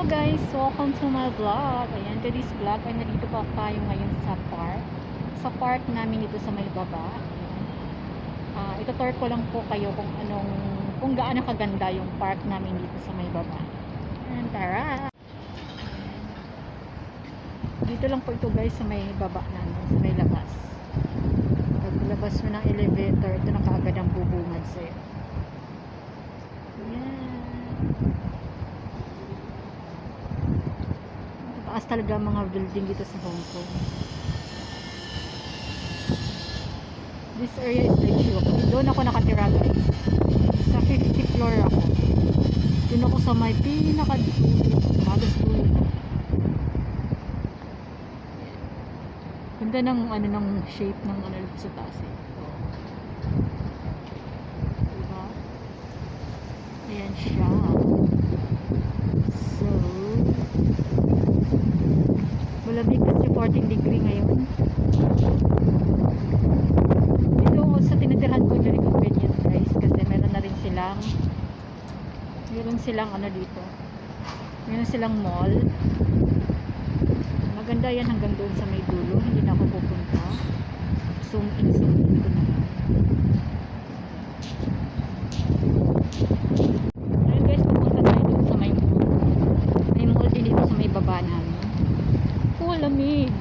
guys, welcome to my vlog. Ayan, today's vlog ay nandito pa tayo ngayon sa park. Sa park namin dito sa may baba. Ito-tour ko lang po kayo kung gaano kaganda yung park namin dito sa may baba. Ayan, tara! Dito lang po ito guys sa may baba namin, sa may labas. Paglabas mo ng elevator, ito na kaagad ang bubungad sa'yo. Taas talaga mga building dito sa Hong Kong. This area is like shock. Doon ako nakatira guys. Sa 50th floor ako. Doon ako sa may pinakadulo. Halos dulo. Ganda ng ng shape ng dito sa taas eh. Diba? Ayan siya. So malamig kasi 14 degree ngayon. Dito sa tinitirhan ko very convenient guys kasi meron silang dito. Meron silang mall. Maganda yan hanggang doon sa may dulo. Hindi na ako pupunta. Zoom in ko na. Ngayon guys, pupunta tayo doon sa may mall. May mall din dito sa may baba namin. Lamig.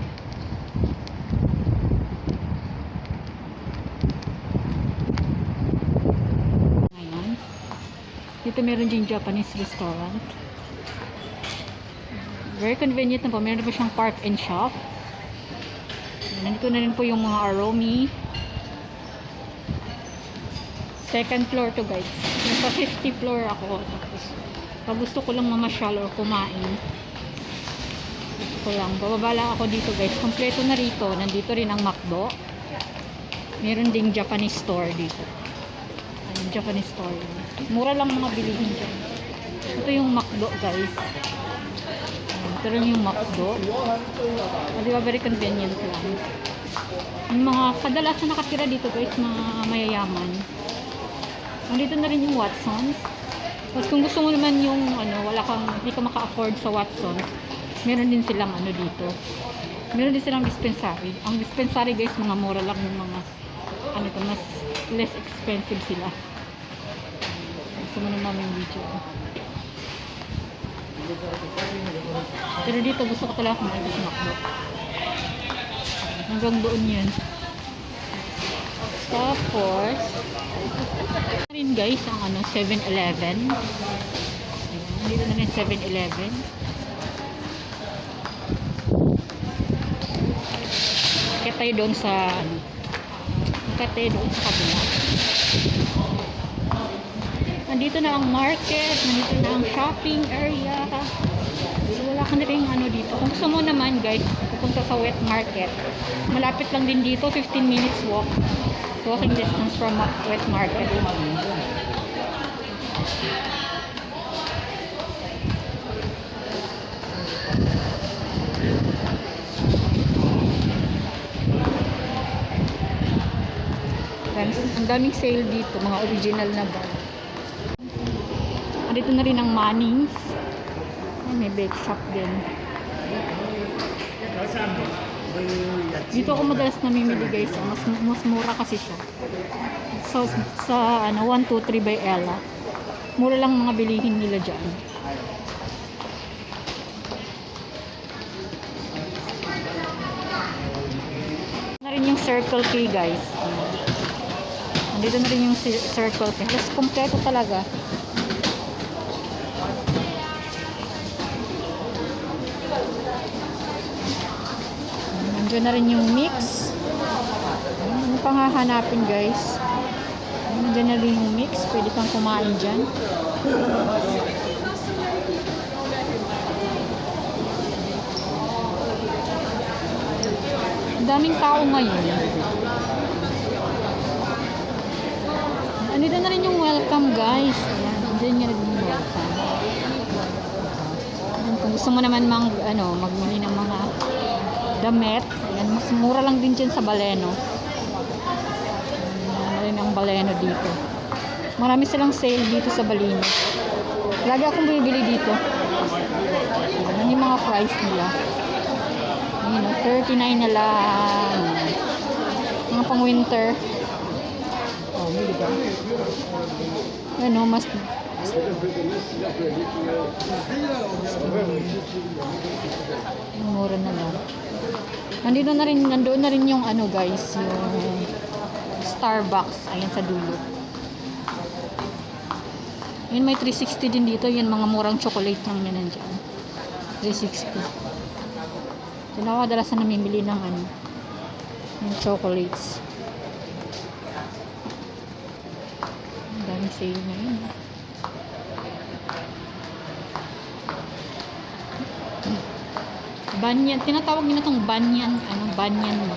Ngayon, dito meron din Japanese restaurant. Very convenient na po. Meron po siyang park and shop. Nandito na rin po yung mga aromi. Second floor to guys. Nasa 50th floor ako. Tapos, pag gusto ko lang mamasyal or kumain, bababa lang ako dito guys. Kompleto na rito. Nandito rin ang McDo. Meron ding Japanese store dito. Ayun, Japanese store. Mura lang mga bilihin dyan. Ito yung McDo guys. Ayun, ito rin yung McDo. Diba, very convenient lang. Yung mga kadalasan nakatira dito guys, mga mayayaman. Nandito na rin yung Watsons. Tapos kung gusto mo naman yung hindi ka maka-afford sa Watsons, meron din silang dito. Meron din silang dispensary. Ang dispensary guys, mga mura lang yung mga mas less expensive sila. Gusto mo naman yung video. Pero dito gusto ko talaga kumain sa McDo. Hanggang doon yun. Tapos rin guys ang 7-Eleven. Dito na rin 7-Eleven. Kaya tayo doon sa kabila. Nandito na ang market, nandito na ang shopping area. So, wala ka na rin dito. Kung gusto mo naman guys, pupunta sa wet market. Malapit lang din dito, 15 minutes walking distance from wet market. Ang daming sale dito, mga original na bag. Dito na rin ang Mannings. May bake shop din. Dito ako madalas namimili guys. Mas mura kasi siya. So, sa 123 by Ella. Mura lang mga bilihin nila dyan. Na rin yung Circle K guys. Dito na rin yung Circle K. Tapos kompleto talaga. Nandiyan na rin yung mix. Ano pang hahanapin guys? Nandiyan na rin yung mix. Pwede kang kumain dyan. Daming tao ngayon. Dito na rin yung welcome guys. Ayan, dyan nga rin yung welcome. Ayan, kung gusto mo naman magmuli ng mga damit, ayan, mas mura lang din dyan sa Baleno. Ayan, rin ang Baleno dito. Marami silang sale dito sa Baleno. Lagi akong bibili dito. Ayan yung mga fries nila. Ayan, 39 na lang. Mga pang winter. Oh, diba? Ano, mas mura na lang. Nandoon na rin yung ano guys, yung Starbucks. Ayan sa dulo. Yun, may 360 din dito. Yan, mga murang chocolate lang yan nandiyan. 360. Yan ako kadalasan namimili ng ano, yung chocolates. Ang daming sale na yun. Banyan, tinatawag nila itong banyan, banyan mo.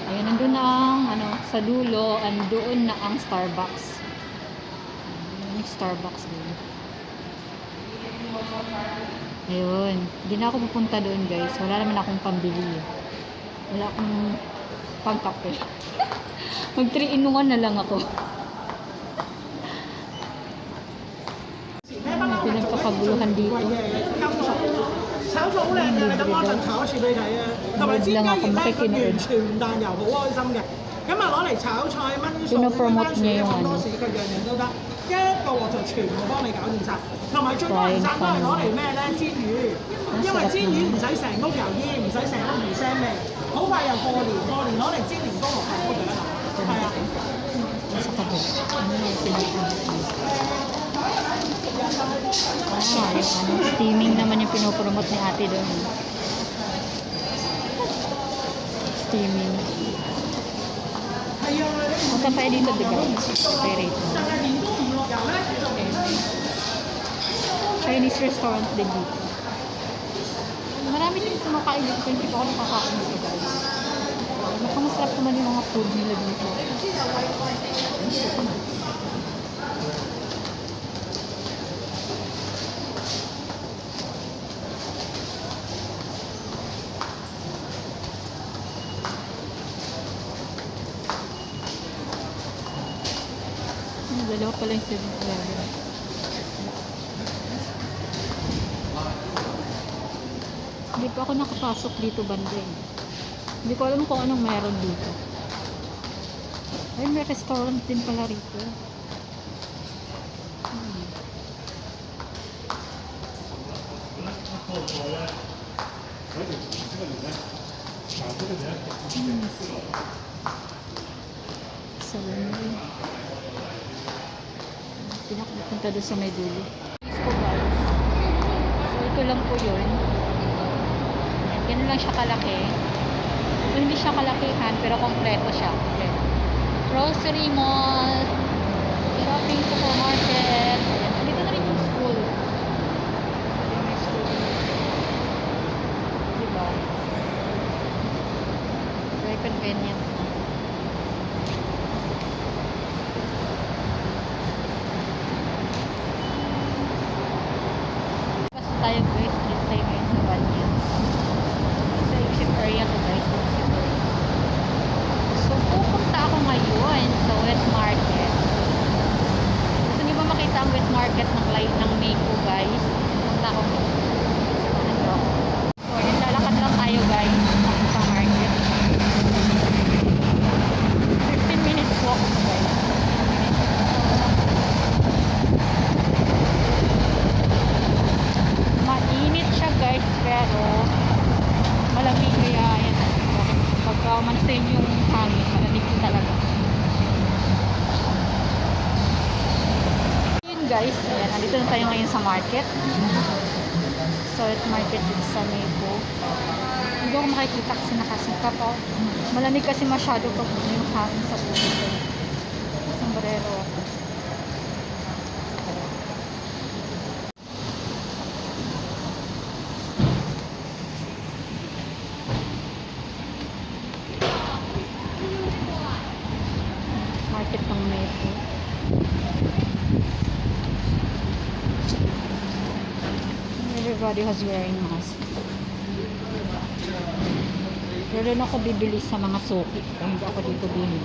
Ayan, nandun na ang, sa dulo, andoon na ang Starbucks. Yung Starbucks din. Ayun, hindi na ako pupunta doon guys. Wala naman akong pambili. Wala akong pangkape. Mag 3-in-1 na lang ako. Pinagkakaguluhan dito. 炒到好靚嘅，你等我一陣炒一次俾你睇啊。同埋煎雞翼咧，佢完全唔彈油，好開心嘅。咁啊攞嚟炒菜、炆餸、炆番薯、炆多士，佢樣樣都得。一個鑊就全部幫你搞掂晒。同埋最多人讚都係攞嚟咩咧？煎魚，因為煎魚唔使成屋油煙，唔使成屋魚腥味，好快又過年，過年攞嚟煎年糕落去都得啦。係啊。Sa kabila. Ano yung pinapanood? Yung steaming naman yung pinopromote ni ate doon. Steaming. Punta tayo dito, diba? Kay Rito. Chinese restaurant din dito. Marami din kumakain dito. Hindi pa ako nakakain dito, guys. Makamasarap naman yung mga food nila dito. Dalawa pala yung 7-Eleven. Hindi pa ako nakapasok dito banda eh. Hindi ko alam kung anong meron dito. Ay, may restaurant din pala rito. Pinakapunta doon sa may dulo. So guys, so ito lang po yun. Ganun lang siya kalaki. Hindi siya kalakihan pero kompleto siya. Kompleto. Grocery mall, shopping, supermarket. Ayan. Dito na rin yung school. May school. Diba? Very convenient. Tayo guys, dito tayo ngayon sa Banyan. Sa exit area to guys, exit area. So pupunta ako ngayon sa wet market. Gusto niyo ba makita ang wet market ng Meiko guys? Pupunta ako ngayon. Samahan niyo ako. So yun, lalakad lang tayo guys sa market. 15 minutes walk guys. Mainit siya guys, pero malamig kaya yan. Pagka mansin yung hangin, malamig ko talaga. Yun guys, ayan, nandito na tayo ngayon sa market. So, at market dito sa Meiko. Hindi ako makikita kasi nakasikap ako. Malamig kasi masyado pag yung hangin sa puso. Sombrero ako. Market ng Meiko. Everybody has wearing mask. Pero rin ako bibili sa mga suki. Kung hindi ako dito bumili.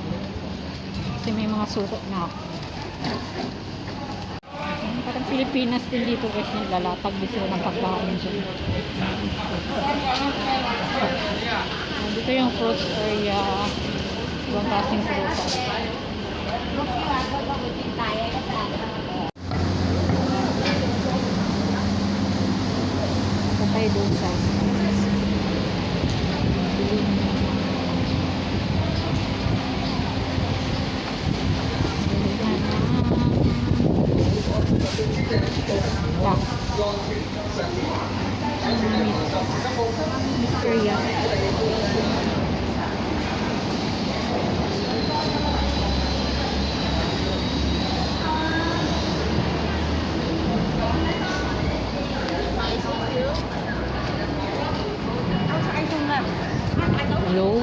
Kasi kasi may mga suko na ako. Parang Pilipinas din dito guys, naglalatag din sila ng pagkain dyan. Dito yung fruits area, ibang klaseng prutas. Ito tayo doon sa area. Hello?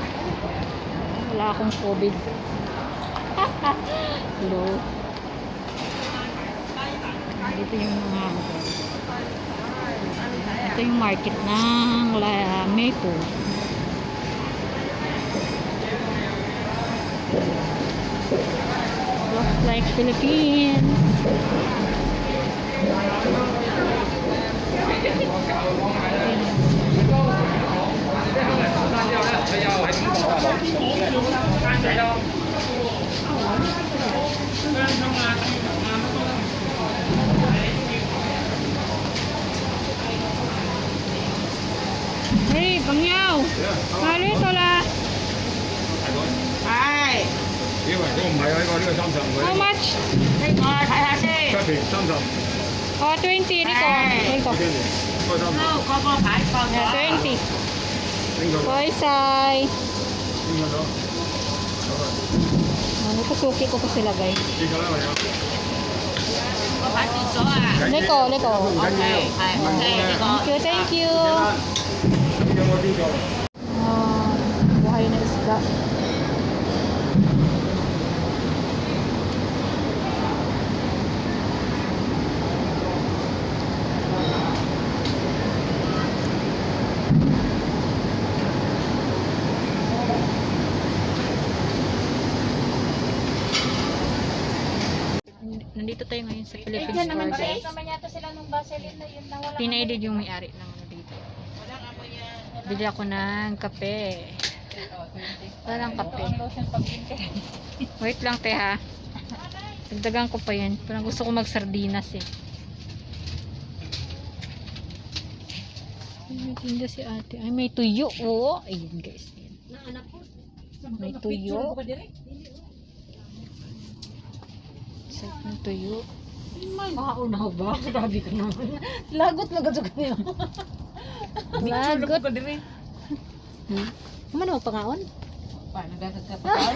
Wala akong COVID. Hello? Dito yung mga ito yung market ng Maple. Looks like Philippines. Hey, Bangyaw! Malito la! Ay, 因為呢個唔係啊，呢個30佢 How much? 呢個睇下先。出邊30， Oh, 20 dito. Dito. 跟住開30，個牌放咗。 20. 拎到 Boy, say. 拎到咗， Ano, pasuki ko pa sila guys. 呢個啦，係啊，個牌跌咗啊。Liko, liko. 唔緊要，係，OK，呢個。Thank you, thank you. 有冇邊個？ Buhay na isda. Nandito tayo ngayon sa Philippine store guys. naman yata sila nung Vaseline na yun na wala. Pinaidid yung may-ari ng ano dito. Bili ako ng kape. Walang kape. Wait lang te ha. Dagdagan ko pa yan. Parang gusto ko mag-sardinas eh. Ay, may tinda si ate. Ay, may tuyo. Oo. Ayun guys. May tuyo. Sarap ng tuyo. Makaunaw ba? Grabe ka naman. Lagot sa kanila. Lagot. Hmm? Ano pangaon? Paano gagagapatan?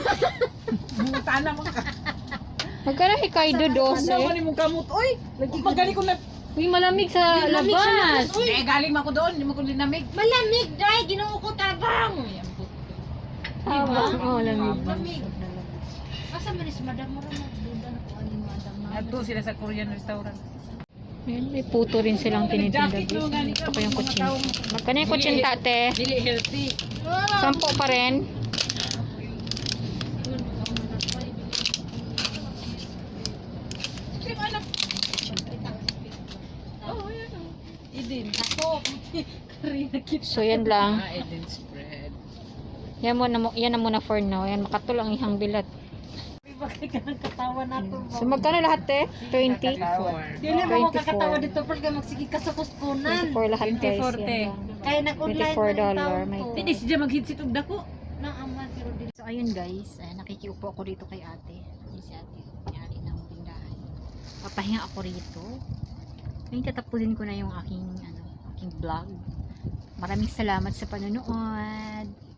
Tana mo ka. Magkano hikay do 12? Ano mo kamot? Uy, magaling ko na. Uy, malamig sa labas. Eh, galing mo ko doon. Hindi mo ko linamig. Malamig, dai. Ginoo ko tabang. Habang. Oh, lamig. Malamig. Asa man si madam mo rin magduda na ko ani madam na. Nagto sila sa Korean restaurant. Ayan, may puto rin silang tinitinda. Ito pa yung kutsin. Magkano yung kutsin tate? Dili healthy. 10 pa rin. Idin. So, yan lang. Idin spread. Yan na muna for now. Yan, makatul ang ihang bilat. Bakit ka nang katawa na to? So, magkano lahat eh? 20? Dili mo ko 24. kakatawa dito pag magsige ka sa kuskunan. 24 lahat guys. 24 te. Yan lang. Kaya nag-online $24 may Hindi siya mag-hit og dako. na ama pero dili. So, ayun guys. Nakikiupo ako dito kay ate. Ayun si ate. Yari ng tindahan. Papahinga ako rito. Ngayon tatapusin ko na yung aking vlog. Maraming salamat sa panonood.